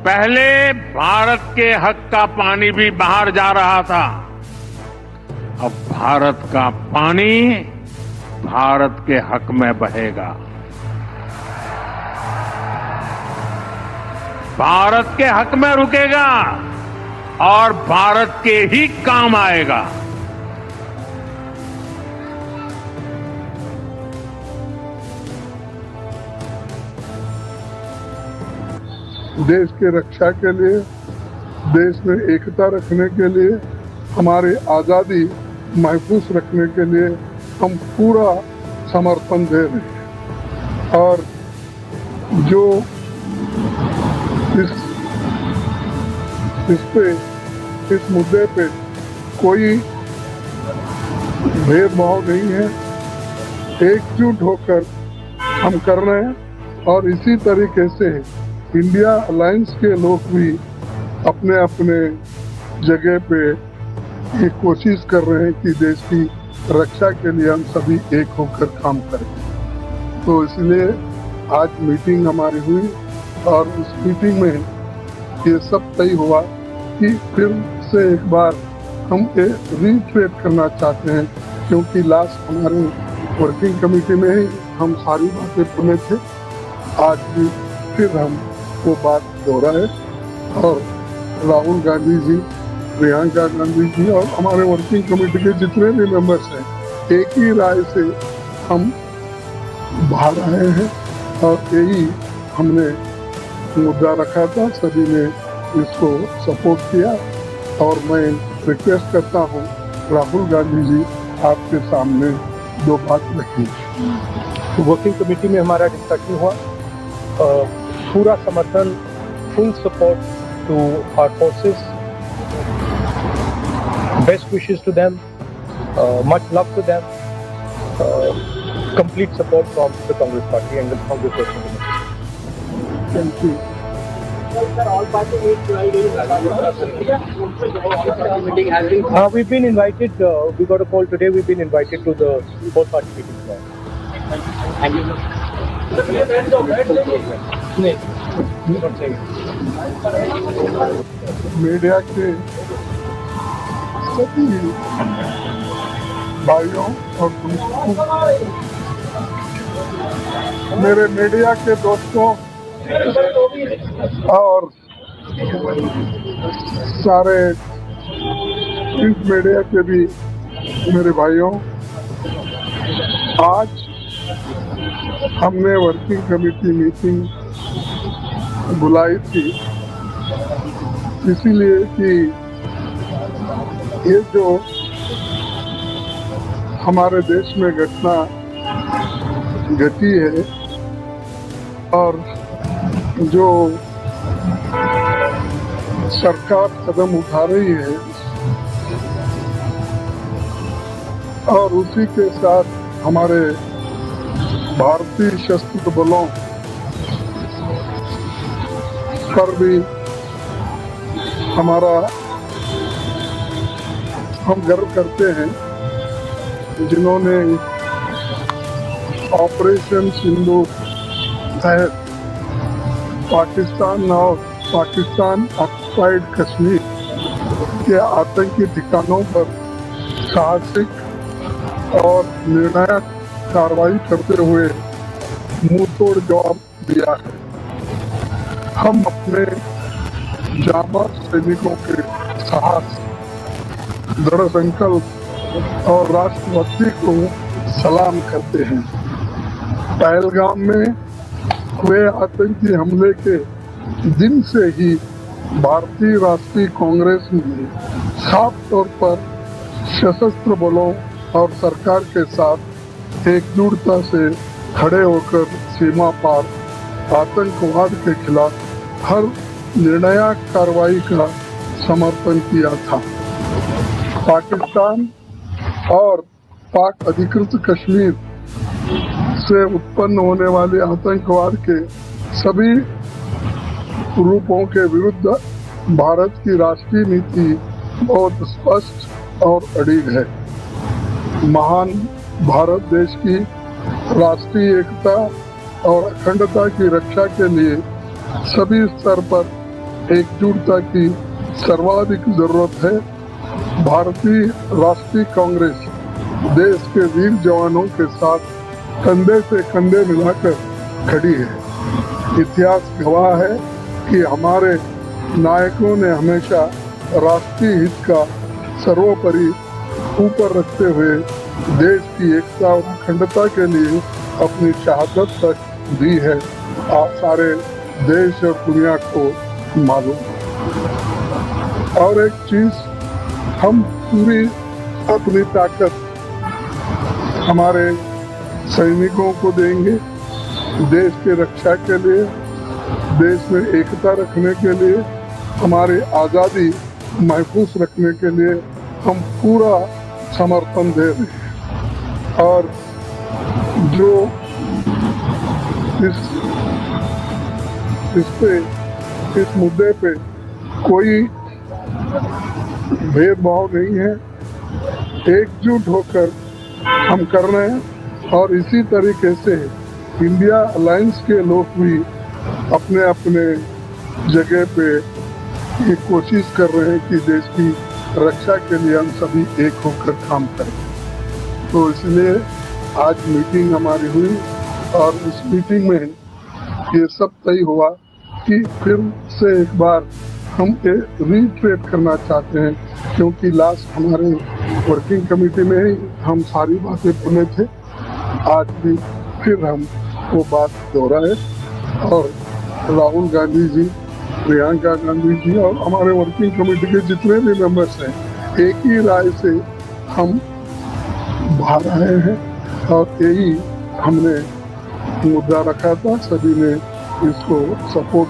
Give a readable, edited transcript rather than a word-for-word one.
पहले भारत के हक का पानी भी बाहर जा रहा था। अब भारत का पानी भारत के हक में बहेगा। भारत के हक में रुकेगा और भारत के ही काम आएगा। देश की रक्षा के लिए, देश में एकता रखने के लिए, हमारी आज़ादी महफूज रखने के लिए हम पूरा समर्थन दे रहे हैं। और जो इस मुद्दे पे कोई भेदभाव नहीं है, एकजुट होकर हम कर रहे हैं। और इसी तरीके से इंडिया अलायंस के लोग भी अपने अपने जगह पे ये कोशिश कर रहे हैं कि देश की रक्षा के लिए हम सभी एक होकर काम करें। तो इसलिए आज मीटिंग हमारी हुई और उस मीटिंग में ये सब तय हुआ कि फिर से एक बार हम ये रीट्रेट करना चाहते हैं, क्योंकि लास्ट हमारे वर्किंग कमेटी में ही हम सारी बातें सुने थे। आज भी फिर हम वो बात दोहराए और राहुल गांधी जी, प्रियंका गांधी जी और हमारे वर्किंग कमेटी के जितने भी मेंबर्स हैं, एक ही राय से हम बाहर आए हैं और यही हमने मुद्दा रखा था। सभी ने इसको सपोर्ट किया और मैं रिक्वेस्ट करता हूँ राहुल गांधी जी, आपके सामने दो बात रखी। वर्किंग कमेटी में हमारा डिस्कशन हुआ, पूरा समर्थन, full support to our forces, best wishes to them, much love to them, complete support from the Congress Party and the Congress Working Committee. Thank you. We've been invited, we got a call today, we've been invited to the whole party meeting now. Thank you. Media के सभी भाइयों और मेरे media के दोस्तों और सारे print media के भी मेरे भाइयों, आज हमने वर्किंग कमेटी मीटिंग बुलाई थी इसीलिए कि ये जो हमारे देश में घटना घटी है और जो सरकार कदम उठा रही है और उसी के साथ हमारे भारतीय सशस्त्र बलों पर भी हम गर्व करते हैं, जिन्होंने ऑपरेशन सिंधु तहत पाकिस्तान और पाकिस्तान ऑक्युपाइड कश्मीर के आतंकी ठिकानों पर साहसिक और निर्णायक कार्रवाई करते हुए मुंहतोड़ जवाब दिया है। हम अपने जाबाज सैनिकों के साहस, दृढ़ संकल्प और राष्ट्रभक्ति को सलाम करते हैं। पहलगाम में हुए आतंकी हमले के दिन से ही भारतीय राष्ट्रीय कांग्रेस ने साफ तौर पर सशस्त्र बलों और सरकार के साथ एकजुटता से खड़े होकर सीमा पार आतंकवाद के खिलाफ हर निर्णायक कार्रवाई का समर्थन किया था। पाकिस्तान और पाक अधिकृत कश्मीर से उत्पन्न होने वाले आतंकवाद के सभी रूपों के विरुद्ध भारत की राष्ट्रीय नीति बहुत स्पष्ट और अडिग है। महान भारत देश की राष्ट्रीय एकता और अखंडता की रक्षा के लिए सभी स्तर पर एकजुटता की सर्वाधिक जरूरत है। भारतीय राष्ट्रीय कांग्रेस देश के वीर जवानों के साथ कंधे से कंधे मिलाकर खड़ी है। इतिहास गवाह है कि हमारे नायकों ने हमेशा राष्ट्रीय हित का सर्वोपरि ऊपर रखते हुए देश की एकता और अखंडता के लिए अपनी शहादत तक दी है। आप सारे देश और दुनिया को मालूम। और एक चीज, हम पूरी अपनी ताकत हमारे सैनिकों को देंगे। देश की रक्षा के लिए, देश में एकता रखने के लिए, हमारी आज़ादी महफूज रखने के लिए हम पूरा समर्थन दे रहे हैं। और जो इस मुद्दे पे कोई भेदभाव नहीं है, एकजुट होकर हम कर रहे हैं। और इसी तरीके से इंडिया अलायंस के लोग भी अपने अपने जगह पे ये कोशिश कर रहे हैं कि देश की रक्षा के लिए हम सभी एक होकर काम करें। तो इसलिए आज मीटिंग हमारी हुई और उस मीटिंग में ये सब तय हुआ कि फिर से एक बार हम रीट्रेट करना चाहते हैं, क्योंकि लास्ट हमारे वर्किंग कमेटी में ही हम सारी बातें बोले थे। आज भी फिर हम वो बात दोहराए और राहुल गांधी जी, प्रियंका गांधी जी और हमारे वर्किंग कमेटी के जितने भी मेंबर्स हैं, एक ही राय से हम बाहर आए हैं और यही हमने मुद्दा रखा था। सभी ने इसको सपोर्ट